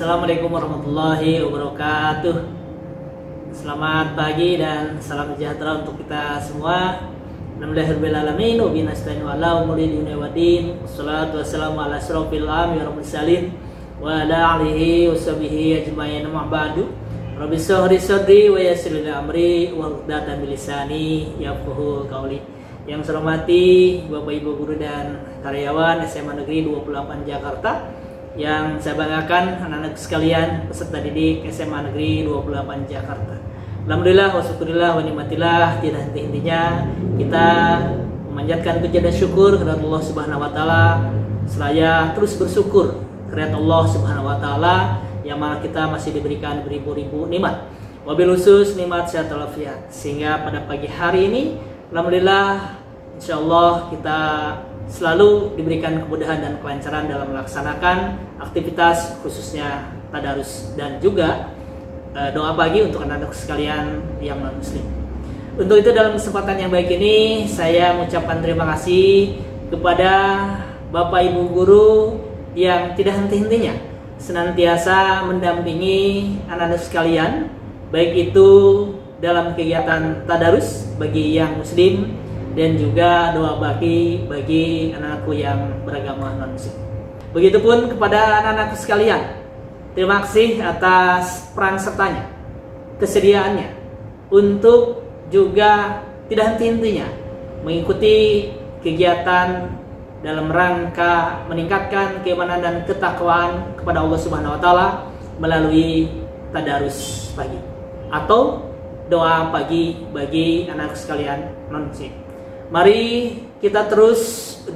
Assalamualaikum warahmatullahi wabarakatuh. Selamat pagi dan salam sejahtera untuk kita semua. Alhamdulillahirabbil alamin wa binasta'inu ala umuri dunya waddin. Wassalatu wassalamu ala asyrofil anbiya'i wal mursalin wa ala alihi washabihi ajmain, amma ba'du. Rabbi shrah li sadri wa yassir li amri wahlul 'uqdatam min lisani yafqahu qawli. Yang saya hormati Bapak Ibu guru dan karyawan SMA Negeri 28 Jakarta, yang saya banggakan anak-anak sekalian peserta didik SMA Negeri 28 Jakarta. Alhamdulillah wa syukurillah wa nikmatillah, tidak henti-hentinya kita memanjatkan puja dan syukur kepada Allah Subhanahu wa taala, seraya terus bersyukur kepada Allah Subhanahu wa taala yang mana kita masih diberikan beribu-ribu nikmat. Wabil khusus nikmat sehat walafiat, sehingga pada pagi hari ini alhamdulillah insyaallah kita selalu diberikan kemudahan dan kelancaran dalam melaksanakan aktivitas khususnya tadarus dan juga doa pagi untuk anak-anak sekalian yang non muslim. Untuk itu dalam kesempatan yang baik ini saya mengucapkan terima kasih kepada Bapak Ibu guru yang tidak henti-hentinya senantiasa mendampingi anak-anak sekalian, baik itu dalam kegiatan tadarus bagi yang muslim dan juga doa bagi anak-anakku yang beragama non-muslim. Begitupun kepada anak-anak sekalian, terima kasih atas peran sertanya, kesediaannya untuk juga tidak henti-hentinya mengikuti kegiatan dalam rangka meningkatkan keimanan dan ketakwaan kepada Allah Subhanahu wa taala melalui tadarus pagi atau doa pagi bagi anak sekalian non-muslim. Mari kita terus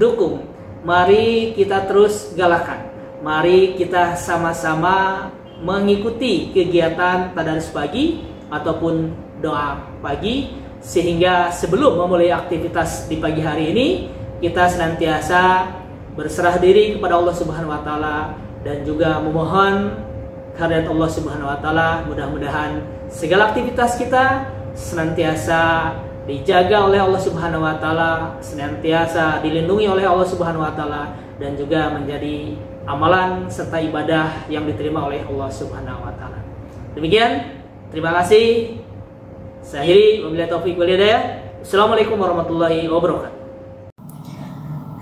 dukung, mari kita terus galakan, mari kita sama-sama mengikuti kegiatan tadarus pagi ataupun doa pagi, sehingga sebelum memulai aktivitas di pagi hari ini kita senantiasa berserah diri kepada Allah Subhanahu wa taala dan juga memohon kehadirat Allah Subhanahu wa taala. Mudah-mudahan segala aktivitas kita senantiasa dijaga oleh Allah Subhanahu wa taala, senantiasa dilindungi oleh Allah Subhanahu wa taala, dan juga menjadi amalan serta ibadah yang diterima oleh Allah Subhanahu wa taala. Demikian, terima kasih. Saya akhiri, wabillahi taufiq wal hidayah. Assalamualaikum warahmatullahi wabarakatuh.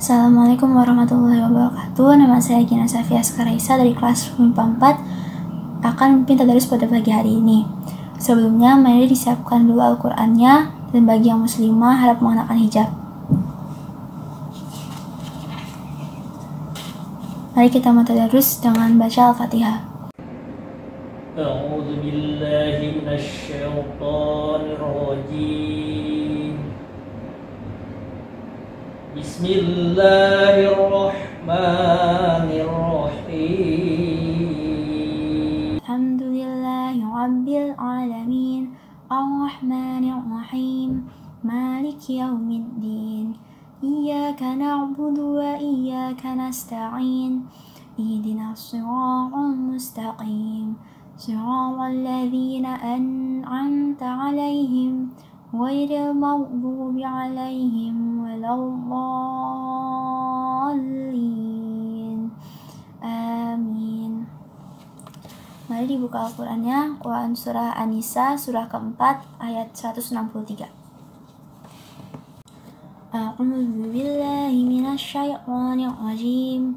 Assalamualaikum warahmatullahi wabarakatuh. Nama saya Gina Safia Skaraisa dari kelas MIPA 4 akan memimpin tadarus pada pagi hari ini. Sebelumnya, mari disiapkan dulu Al-Qur'annya, dan bagi yang muslimah harap mengenakan hijab. Mari kita tadarus dengan baca Al-Fatihah. A'udzu billahi minasyaitonir rajim. Bismillahirrahmanirrahim. Alhamdulillahi rabbil alamin, Ar-Rahmanir-Rahim, Maliki yaumiddin, Iyyaka na'budu wa iyyaka nasta'in, Ihdinas siratal mustaqim, siratal ladzina an'amta 'alaihim, ghairil maghdubi 'alaihim waladdallin. Amin. Mari dibuka Al-Qur'annya, Quran Surah An-Nisa, surah keempat, ayat 163. A'udzu billahi minasyaitonir rajim.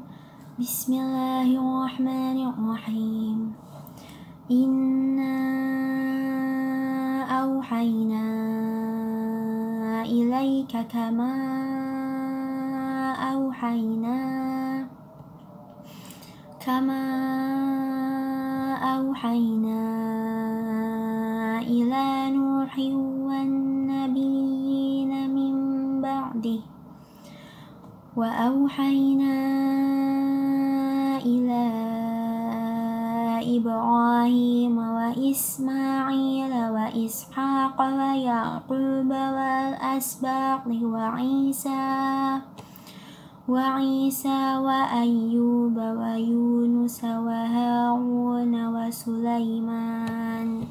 Bismillahirrahmanirrahim. Inna auhayna ilaika kama auhayna ila Nuhin wan nabiyyin min ba'dih wa auhayna ila Ibrahim wa Ismail wa Ishaq wa Yaqub wal asbaqi wa Isa wa Ayyub wa Yunus wa Harun wa Sulaiman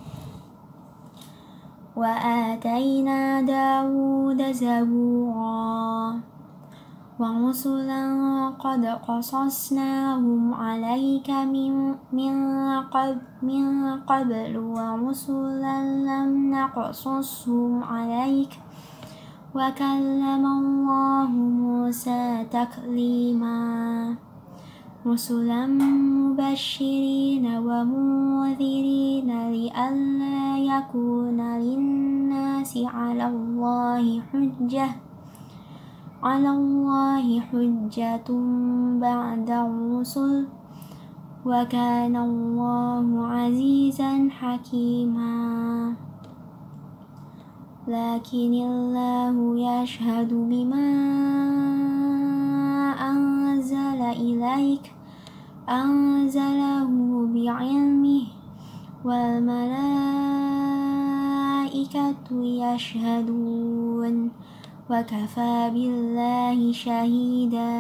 wa atayna Dawud zabura ورسلا قد قصصناهم عليك من قبل ورسلا لم نقصصهم عليك وكلم الله موسى تكليما رسلا مبشرين ومنذرين لئلا يكون للناس على الله حجة بعد الرسل وكان الله عزيزا حكيما لكن الله يشهد بما أنزل إليك أنزله بعلمه والملائكة يشهدون وكفى بالله شهيدا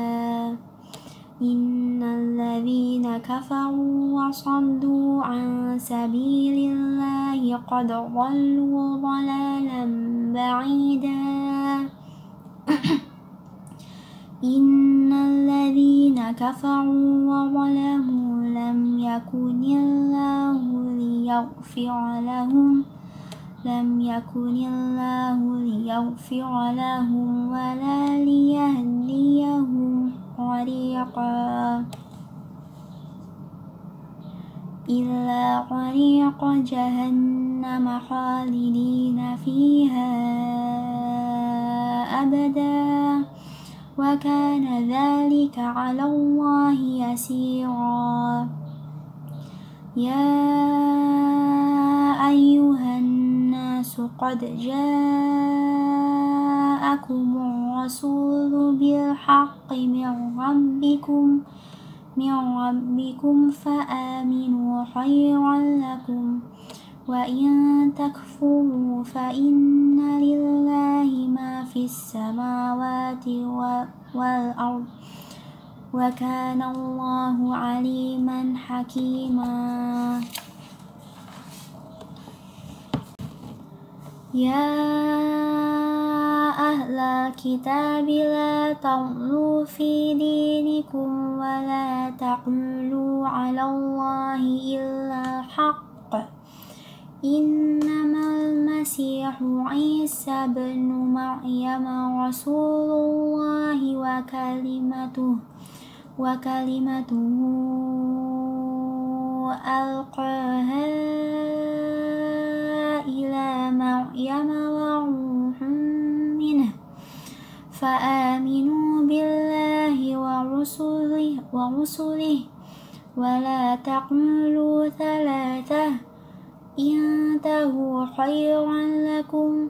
إن الذين كفروا وصدوا عن سبيل الله قد ضلوا ضلالا بعيدا إن الذين كفروا وظلموا لم يكن الله ليغفر لهم ولا ليهديهم طريقا إلا طريق جهنم خالدين فيها أبدا وكان ذلك على الله يسيرا يا أيها الناس قد جاءكم الرسول بالحق من ربكم فآمنوا خيرا لكم وإن تكفروا فإن لله ما في السماوات والأرض وكان الله عليما حكيما يا أهل الكتاب لا تغلوا في دينكم ولا تقولوا على الله إلا الحق إنما المسيح عيسى بن مريم رسول الله وكلمته ألقاها إلى مريم وروح منه فآمنوا بالله ورسله ولا تقولوا ثلاثة انتهوا خيرا لكم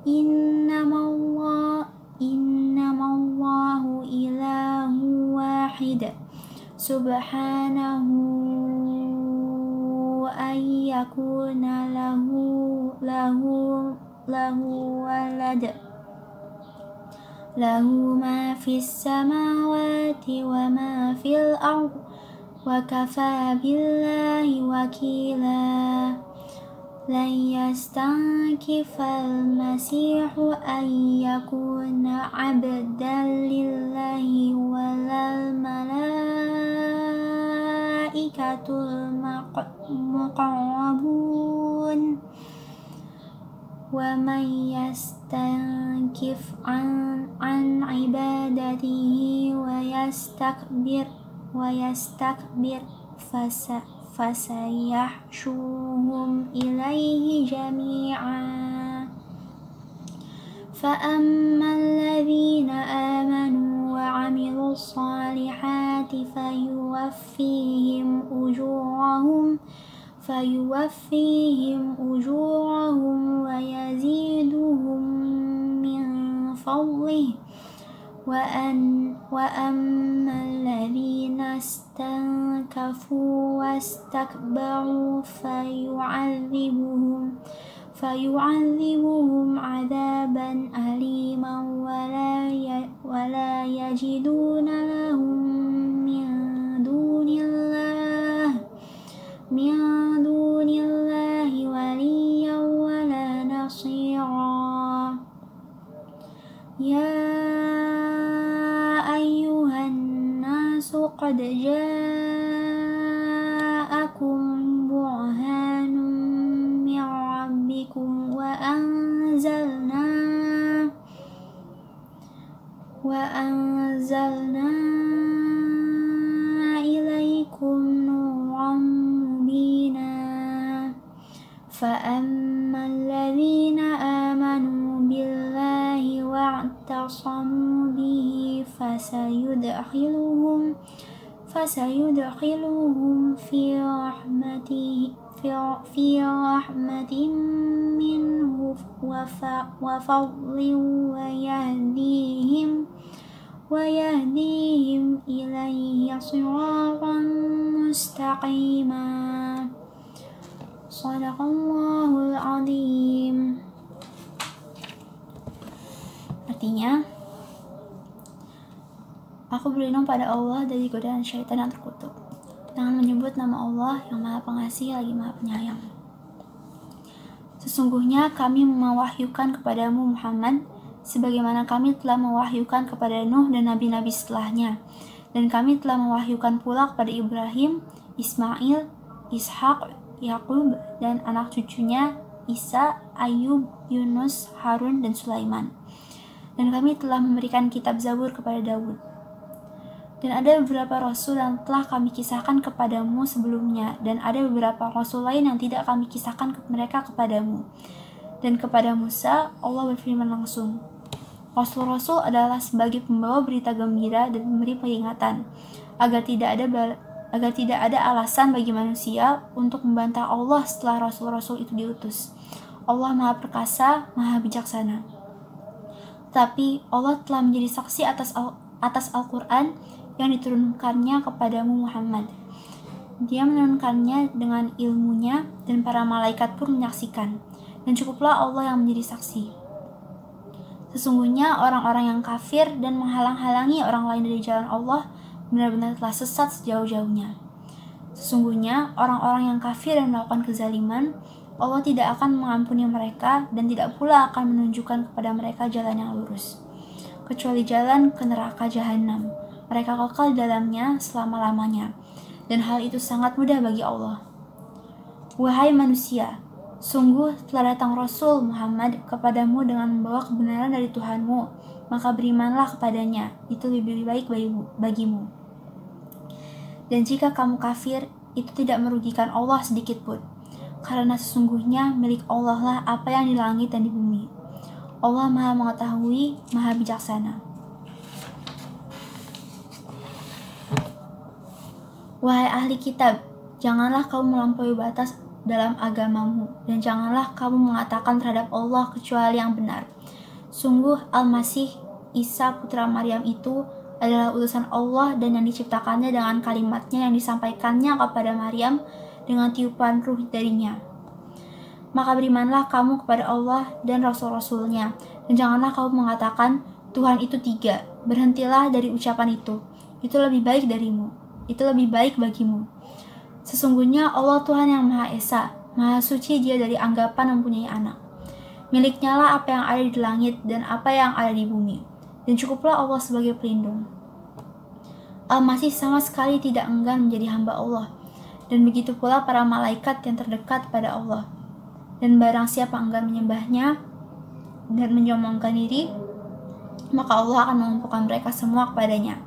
إنما الله إله واحد سبحانه أن يكون له ولد له ما في السماوات وما في الأرض وكفى بالله وكيلا لن يستنكف المسيح أن يكون عبدا لله ولا الملائكة المقربون ومن يستنكف عن عبادته ويستكبر فسيحشرهم إليه جميعا فأما الذين آمنوا وعملوا الصالحات فيوفيهم أجورهم ويزيدهم من فضله وأما الذين استنكفوا واستكبروا فيعذبهم عذابا أليما ولا يجدون لهم من دون الله وليا ولا نصيرا يا qad ja'akum burhanun min rabbikum wa anzalna ilaikum nuran mubina فأما الذين آمنوا بالله واعتصموا به فسيدخلهم في رحمة منه وفضل ويهديهم إليه صراطا مستقيما. Shadaqallahul Azim. Artinya, aku berlindung pada Allah dari godaan syaitan yang terkutuk dengan menyebut nama Allah yang Maha Pengasih lagi Maha Penyayang. Sesungguhnya kami mewahyukan kepadamu Muhammad sebagaimana kami telah mewahyukan kepada Nuh dan nabi-nabi setelahnya, dan kami telah mewahyukan pula kepada Ibrahim, Ismail, Ishak, Yakub dan anak cucunya Isa, Ayub, Yunus, Harun dan Sulaiman. Dan kami telah memberikan kitab Zabur kepada Daud. Dan ada beberapa rasul yang telah kami kisahkan kepadamu sebelumnya, dan ada beberapa rasul lain yang tidak kami kisahkan mereka kepadamu. Dan kepada Musa Allah berfirman langsung, Rasul-rasul adalah sebagai pembawa berita gembira dan memberi peringatan agar tidak ada alasan bagi manusia untuk membantah Allah setelah rasul-rasul itu diutus. Allah Maha Perkasa, Maha Bijaksana. Tapi Allah telah menjadi saksi atas Al-Quran yang diturunkannya kepadamu Muhammad. Dia menurunkannya dengan ilmunya dan para malaikat pun menyaksikan. Dan cukuplah Allah yang menjadi saksi. Sesungguhnya orang-orang yang kafir dan menghalang-halangi orang lain dari jalan Allah benar-benar telah sesat sejauh-jauhnya. Sesungguhnya orang-orang yang kafir dan melakukan kezaliman, Allah tidak akan mengampuni mereka dan tidak pula akan menunjukkan kepada mereka jalan yang lurus, kecuali jalan ke neraka jahanam. Mereka kekal di dalamnya selama-lamanya, dan hal itu sangat mudah bagi Allah. Wahai manusia, sungguh telah datang Rasul Muhammad kepadamu dengan membawa kebenaran dari Tuhanmu, maka berimanlah kepadanya, itu lebih baik bagimu. Dan jika kamu kafir, itu tidak merugikan Allah sedikit pun, karena sesungguhnya milik Allah lah apa yang di langit dan di bumi. Allah Maha Mengetahui, Maha Bijaksana. Wahai ahli kitab, janganlah kamu melampaui batas dalam agamamu, dan janganlah kamu mengatakan terhadap Allah kecuali yang benar. Sungguh Al-Masih Isa putra Maryam itu adalah utusan Allah dan yang diciptakannya dengan kalimatnya yang disampaikannya kepada Maryam dengan tiupan ruh darinya. Maka berimanlah kamu kepada Allah dan Rasul-Rasulnya, dan janganlah kamu mengatakan Tuhan itu 3. Berhentilah dari ucapan itu. Itu lebih baik bagimu. Sesungguhnya Allah Tuhan yang Maha Esa, Maha Suci Dia dari anggapan mempunyai anak. Miliknya lah apa yang ada di langit dan apa yang ada di bumi, dan cukuplah Allah sebagai pelindung. Al-Masih sama sekali tidak enggan menjadi hamba Allah, dan begitu pula para malaikat yang terdekat pada Allah. Dan barang siapa enggan menyembahnya dan menyombongkan diri, maka Allah akan mengumpulkan mereka semua kepadanya.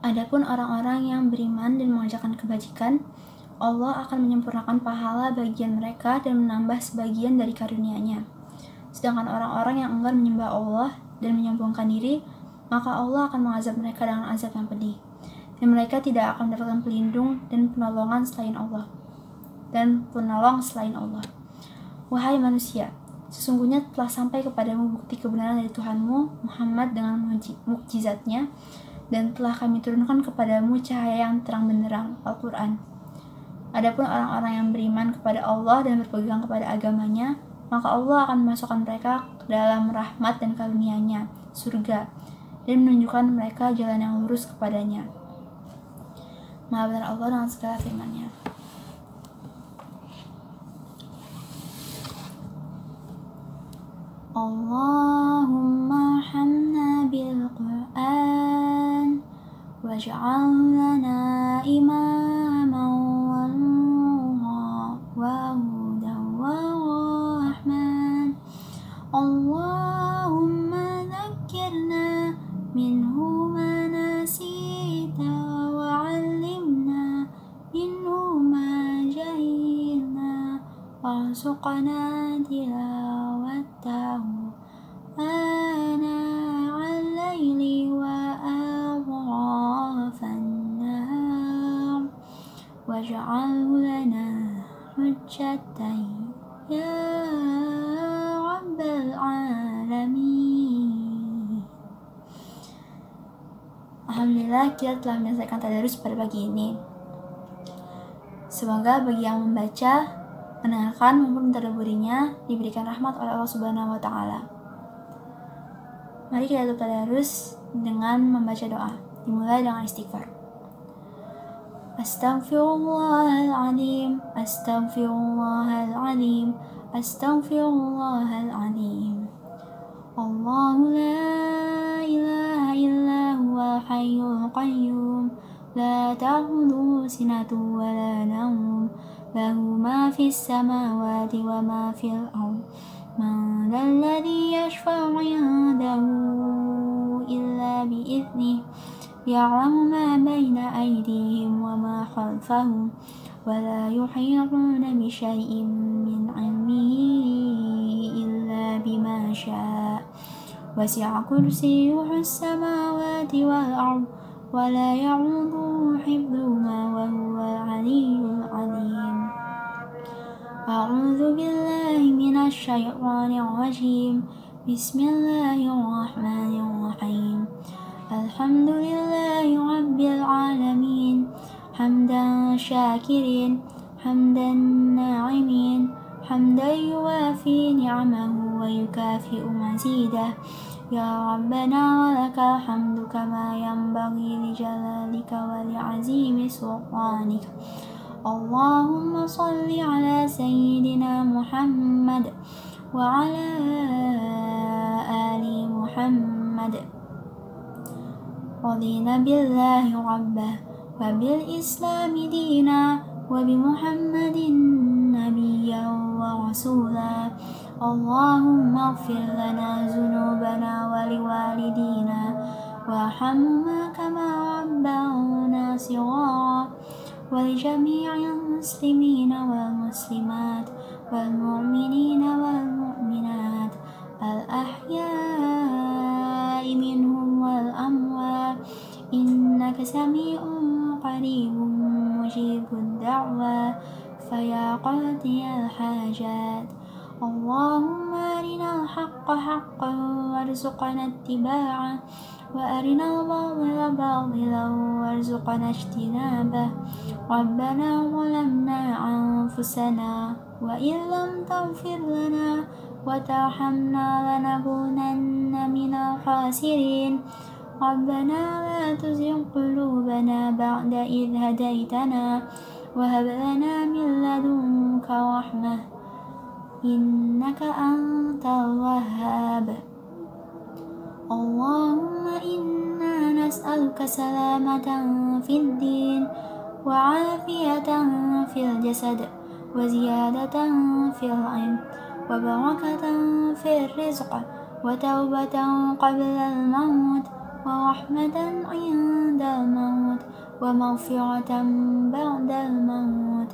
Adapun orang-orang yang beriman dan mengerjakan kebajikan, Allah akan menyempurnakan pahala bagian mereka dan menambah sebagian dari karunia-Nya. Sedangkan orang-orang yang enggan menyembah Allah dan menyombongkan diri, maka Allah akan mengazab mereka dengan azab yang pedih. Dan mereka tidak akan mendapatkan pelindung dan penolong selain Allah. Wahai manusia, sesungguhnya telah sampai kepadamu bukti kebenaran dari Tuhanmu Muhammad dengan mukjizatnya, dan telah kami turunkan kepadamu cahaya yang terang benderang, Al-Quran. Adapun orang-orang yang beriman kepada Allah dan berpegang kepada agamanya, maka Allah akan memasukkan mereka ke dalam rahmat dan karunia-Nya, surga, dan menunjukkan mereka jalan yang lurus kepadanya. Maha benar Allah dengan segala firman-Nya. Allahumma hamna bil Qur'an واجعل لنا إماما ونورا وهدى ورحمة اللهم ذكرنا منه ما نسيت وعلمنا منه ما جهلنا وارزقنا تلاوته آناء الليل وأطراف النهار واجعله لنا حجة يا رب العالمين. Alhamdulillah kita telah menyelesaikan tadarus pada pagi ini. Semoga bagi yang membaca, mendengarkan maupun mentadabburinya diberikan rahmat oleh Allah Subhanahu wa taala. Mari kita tutup tadarus dengan membaca doa. Dimulai dengan istighfar. Astaghfirullahaladzim, astaghfirullahaladzim, astaghfirullahaladzim. Allahu la ilaha illa huwa hayyul qayyum, la ta'khudhuhu sinatun wa la nawm, lahu ma fis samawati wa ma fil ardh. Man dhal ladzi yashfa'u 'indahu illa bi'idhnihi, ya'lamu ma bayna aydihim wa ma khalfahum, wa la yuhituna bi syai'in min 'ilmihi illa bima syaa'. Wasi'a kursiyyuhu as-samawati wal ardh, wa la ya'uduhu hifdhuhuma wa huwal 'aliyyul 'azim. A'udzu billahi minasy syaithanir rajim. Bismillahirrahmanirrahim. Alhamdulillahi rabbil alamin. Hamdan syakirin, hamdan na'imin, hamdan yuwafi ni'amahu wa yukafi'u mazidah. Ya Rabbana walakal hamdu kama yanbaghi li jalalika wa li 'azimi sultanika. Allahumma salli ala sayyidina Muhammad wa ala ali Muhammad. Radina billahi rabbah wa bil islami dina wa bi Muhammadin nabiyyan wa rasula. Allahumma ighfir lana dhunubana wa liwalidina warhamhuma kama rabbawna shighara. ولجميع المسلمين والمسلمات والمؤمنين والمؤمنات الأحياء منهم والأموات إنك سميع قريب مجيب الدعوة فيا قاضي الحاجات. اللهم أرنا الحق حقا وارزقنا اتباعه وأرنا الباطل باطلا وارزقنا اجتنابه. ربنا ظلمنا أنفسنا وإن لم تغفر لنا وترحمنا لنكونن من الخاسرين. ربنا لا تزغ قلوبنا بعد إذ هديتنا وهب لنا من لدنك رحمة إنك أنت الوهاب. اللهم إنا نسألك سلامة في الدين وعافية في الجسد وزيادة في العلم وبركة في الرزق وتوبة قبل الموت ورحمة عند الموت ومغفرة بعد الموت.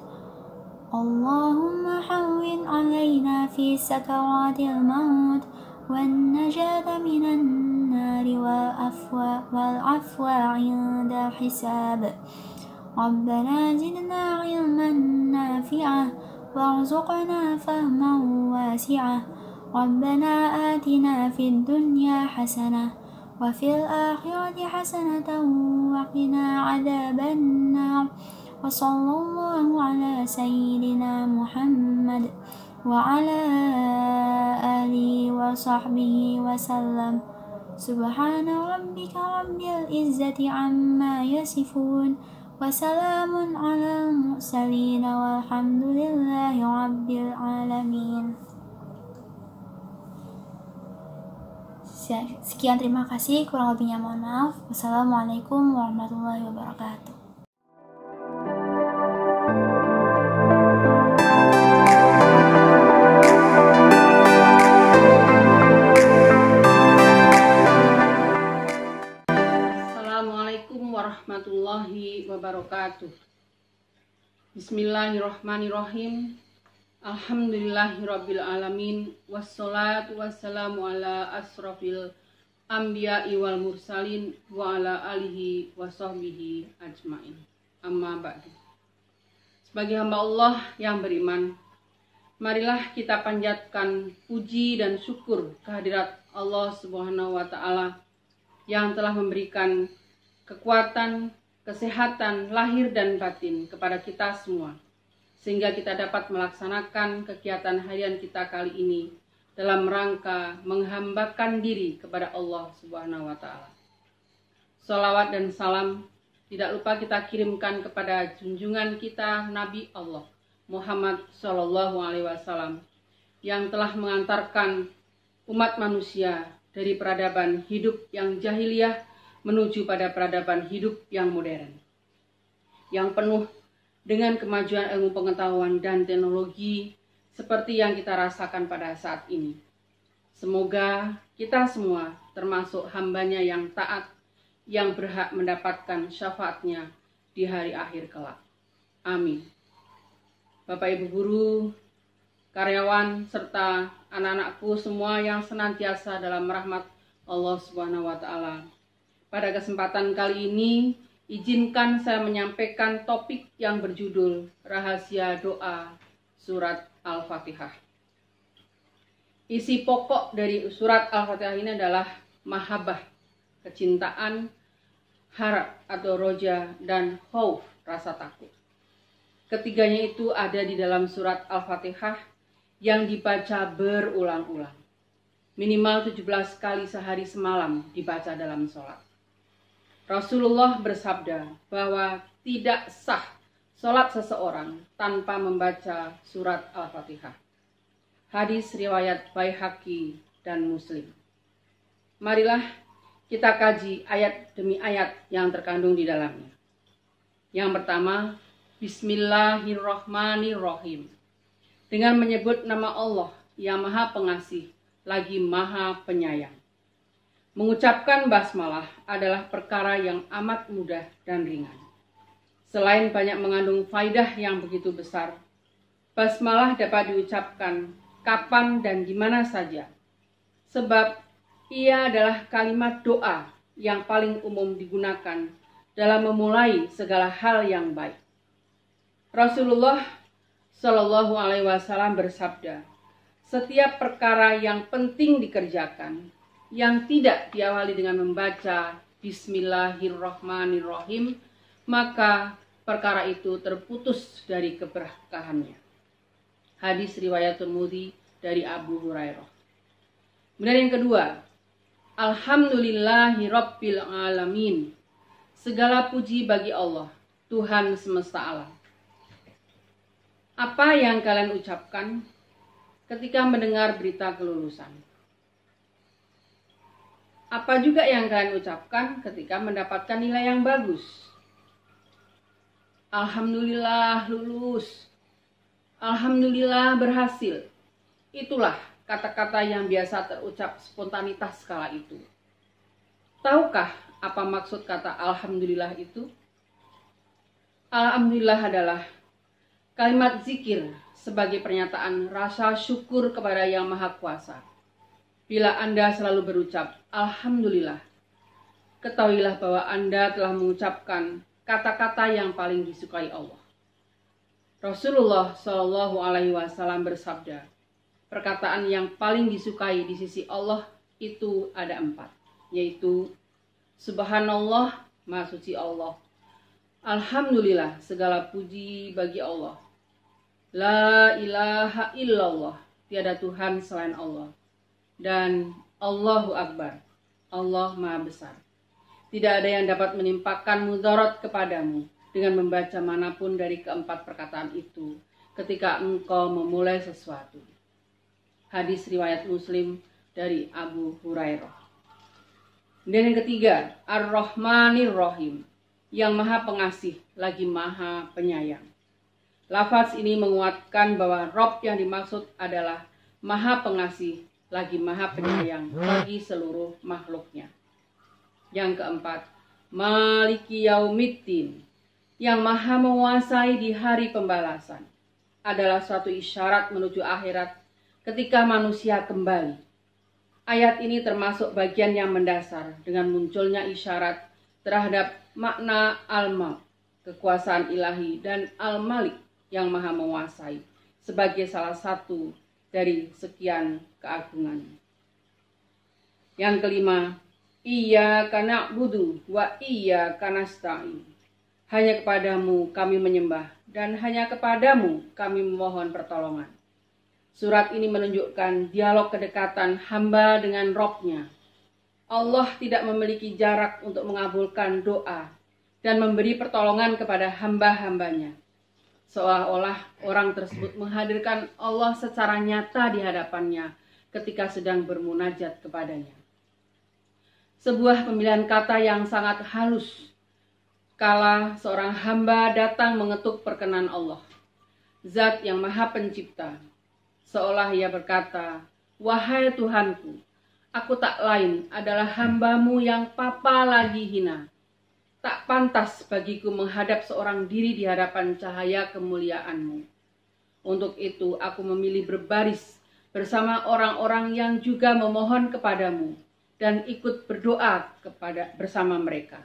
اللهم حوّن علينا في سكرات الموت والنجاة من النار والعفو عند الحساب. ربنا زدنا علما نافعا وارزقنا فهما واسعا. ربنا آتنا في الدنيا حسنة وفي الآخرة حسنة وقنا عذاب النار. وصلى الله على سيدنا محمد وعلى آله وصحبه وسلم. سبحان ربك رب العزة عما يصفون وسلام على المرسلين والحمد لله رب العالمين. Sekian, terima kasih. Kurang lebihnya mohon maaf. Wassalamualaikum warahmatullahi wabarakatuh. Assalamualaikum warahmatullahi wabarakatuh. Bismillahirrahmanirrahim. Alhamdulillahirabbil alamin, wassalatu wassalamu ala asrofil anbiya'i wal mursalin wa ala alihi wa sahbihi ajmain. Amma ba'du. Sebagai hamba Allah yang beriman, marilah kita panjatkan puji dan syukur kehadirat Allah Subhanahu wa taala yang telah memberikan kekuatan, kesehatan lahir dan batin kepada kita semua, sehingga kita dapat melaksanakan kegiatan harian kita kali ini dalam rangka menghambakan diri kepada Allah Subhanahu wa taala. Shalawat dan salam tidak lupa kita kirimkan kepada junjungan kita Nabi Allah Muhammad Shallallahu Alaihi Wasallam yang telah mengantarkan umat manusia dari peradaban hidup yang jahiliyah menuju pada peradaban hidup yang modern, yang penuh dengan kemajuan ilmu pengetahuan dan teknologi seperti yang kita rasakan pada saat ini. Semoga kita semua termasuk hambanya yang taat, yang berhak mendapatkan syafaatnya di hari akhir kelak. Amin. Bapak Ibu guru, karyawan, serta anak-anakku semua yang senantiasa dalam rahmat Allah Subhanahu wa taala. Pada kesempatan kali ini, izinkan saya menyampaikan topik yang berjudul Rahasia Doa Surat Al-Fatihah. Isi pokok dari surat Al-Fatihah ini adalah mahabbah, kecintaan, harap atau roja, dan khauf, rasa takut. Ketiganya itu ada di dalam surat Al-Fatihah yang dibaca berulang-ulang. Minimal 17 kali sehari semalam dibaca dalam sholat. Rasulullah bersabda bahwa tidak sah sholat seseorang tanpa membaca surat Al-Fatihah. Hadis riwayat Baihaqi dan Muslim. Marilah kita kaji ayat demi ayat yang terkandung di dalamnya. Yang pertama, Bismillahirrahmanirrahim. Dengan menyebut nama Allah yang Maha Pengasih lagi Maha Penyayang. Mengucapkan basmalah adalah perkara yang amat mudah dan ringan. Selain banyak mengandung faidah yang begitu besar, basmalah dapat diucapkan kapan dan di mana saja. Sebab ia adalah kalimat doa yang paling umum digunakan dalam memulai segala hal yang baik. Rasulullah Shallallahu Alaihi Wasallam bersabda, setiap perkara yang penting dikerjakan yang tidak diawali dengan membaca Bismillahirrahmanirrahim, maka perkara itu terputus dari keberkahannya. Hadis riwayat Tirmidzi dari Abu Hurairah. Kemudian yang kedua, Alhamdulillahirabbil alamin. Segala puji bagi Allah, Tuhan semesta alam. Apa yang kalian ucapkan ketika mendengar berita kelulusan? Apa juga yang kalian ucapkan ketika mendapatkan nilai yang bagus? Alhamdulillah lulus. Alhamdulillah berhasil. Itulah kata-kata yang biasa terucap spontanitas kala itu. Tahukah apa maksud kata Alhamdulillah itu? Alhamdulillah adalah kalimat zikir sebagai pernyataan rasa syukur kepada Yang Maha Kuasa. Bila Anda selalu berucap Alhamdulillah, ketahuilah bahwa Anda telah mengucapkan kata-kata yang paling disukai Allah. Rasulullah Shallallahu Alaihi Wasallam bersabda, perkataan yang paling disukai di sisi Allah itu ada 4, yaitu Subhanallah, Maha Suci Allah. Alhamdulillah, segala puji bagi Allah. La ilaha illallah, tiada Tuhan selain Allah. Dan Allahu Akbar, Allah Maha Besar. Tidak ada yang dapat menimpakan mudarat kepadamu dengan membaca manapun dari keempat perkataan itu ketika engkau memulai sesuatu. Hadis riwayat Muslim dari Abu Hurairah. Dan yang ketiga, Ar-Rahmanir Rahim, yang maha pengasih lagi maha penyayang. Lafaz ini menguatkan bahwa Rob yang dimaksud adalah maha pengasih lagi maha penyayang bagi seluruh makhluknya. Yang keempat, Maliki Yaumiddin, yang maha menguasai di hari pembalasan, adalah suatu isyarat menuju akhirat ketika manusia kembali. Ayat ini termasuk bagian yang mendasar dengan munculnya isyarat terhadap makna al-Mulk, kekuasaan ilahi, dan al-Malik yang maha menguasai sebagai salah satu dari sekian keagungan. Yang kelima, Iyyaka na'budu wa iyyaka nasta'in. Hanya kepadamu kami menyembah dan hanya kepadamu kami memohon pertolongan. Surat ini menunjukkan dialog kedekatan hamba dengan Robnya. Allah tidak memiliki jarak untuk mengabulkan doa dan memberi pertolongan kepada hamba-hambanya. Seolah-olah orang tersebut menghadirkan Allah secara nyata di hadapannya ketika sedang bermunajat kepadanya. Sebuah pemilihan kata yang sangat halus kala seorang hamba datang mengetuk perkenan Allah, Zat yang maha pencipta. Seolah ia berkata, "Wahai Tuhanku, aku tak lain adalah hambamu yang papa lagi hina. Tak pantas bagiku menghadap seorang diri di hadapan cahaya kemuliaan-Mu. Untuk itu aku memilih berbaris bersama orang-orang yang juga memohon kepadamu dan ikut berdoa bersama mereka.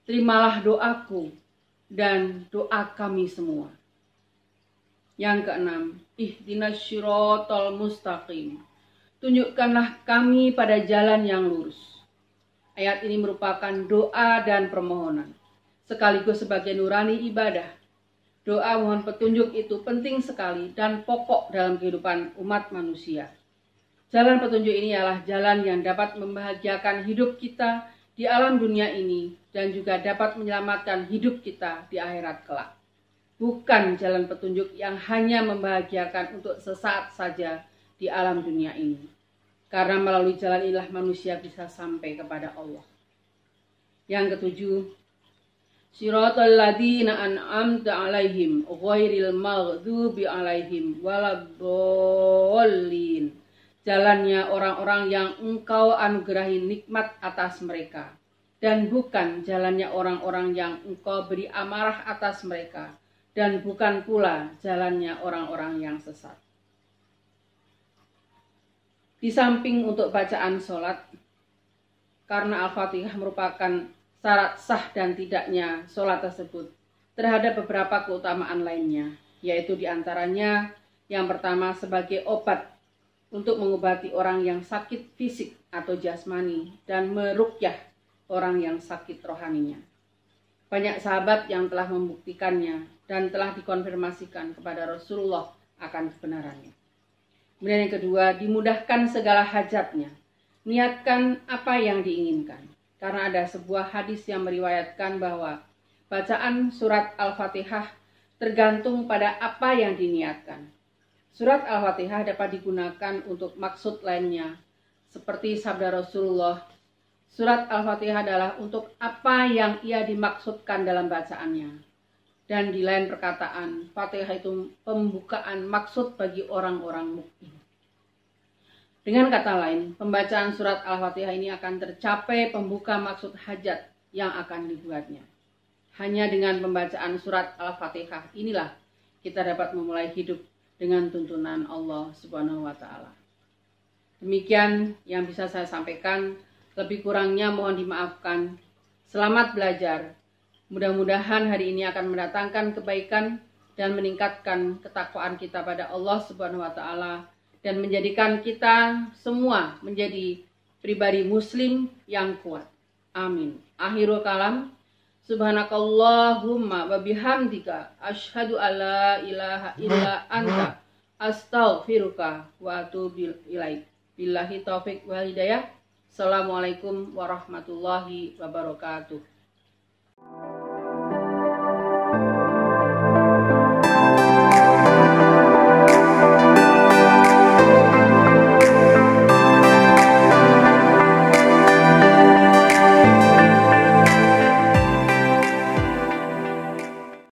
Terimalah doaku dan doa kami semua." Yang keenam, Ihdinas Shiratal Mustaqim. Tunjukkanlah kami pada jalan yang lurus. Ayat ini merupakan doa dan permohonan, sekaligus sebagai nurani ibadah. Doa mohon petunjuk itu penting sekali dan pokok dalam kehidupan umat manusia. Jalan petunjuk ini adalah jalan yang dapat membahagiakan hidup kita di alam dunia ini dan juga dapat menyelamatkan hidup kita di akhirat kelak. Bukan jalan petunjuk yang hanya membahagiakan untuk sesaat saja di alam dunia ini. Karena melalui jalan inilah manusia bisa sampai kepada Allah. Yang ketujuh, Shiratal ladzina an'amta 'alaihim ghairil maghdubi 'alaihim waladdallin. Jalannya orang-orang yang Engkau anugerahi nikmat atas mereka, dan bukan jalannya orang-orang yang Engkau beri amarah atas mereka, dan bukan pula jalannya orang-orang yang sesat. Di samping untuk bacaan sholat, karena Al-Fatihah merupakan syarat sah dan tidaknya sholat tersebut, terhadap beberapa keutamaan lainnya, yaitu diantaranya yang pertama sebagai obat untuk mengobati orang yang sakit fisik atau jasmani dan meruqyah orang yang sakit rohaninya. Banyak sahabat yang telah membuktikannya dan telah dikonfirmasikan kepada Rasulullah akan kebenarannya. Kemudian yang kedua, dimudahkan segala hajatnya. Niatkan apa yang diinginkan. Karena ada sebuah hadis yang meriwayatkan bahwa bacaan surat Al-Fatihah tergantung pada apa yang diniatkan. Surat Al-Fatihah dapat digunakan untuk maksud lainnya. Seperti sabda Rasulullah, surat Al-Fatihah adalah untuk apa yang ia dimaksudkan dalam bacaannya. Dan di lain perkataan, Fatihah itu pembukaan maksud bagi orang-orang mukmin. Dengan kata lain, pembacaan surat Al-Fatihah ini akan tercapai pembuka maksud hajat yang akan dibuatnya. Hanya dengan pembacaan surat Al-Fatihah inilah kita dapat memulai hidup dengan tuntunan Allah Subhanahu wa Ta'ala. Demikian yang bisa saya sampaikan. Lebih kurangnya mohon dimaafkan. Selamat belajar. Mudah-mudahan hari ini akan mendatangkan kebaikan dan meningkatkan ketakwaan kita pada Allah Subhanahu wa Ta'ala dan menjadikan kita semua menjadi pribadi muslim yang kuat. Amin. Akhirul kalam. Subhanakallahumma wa bihamdika asyhadu alla ilaha illa anta astaghfiruka wa atubu ilaik. Billahi taufik wal hidayah. Assalamualaikum warahmatullahi wabarakatuh.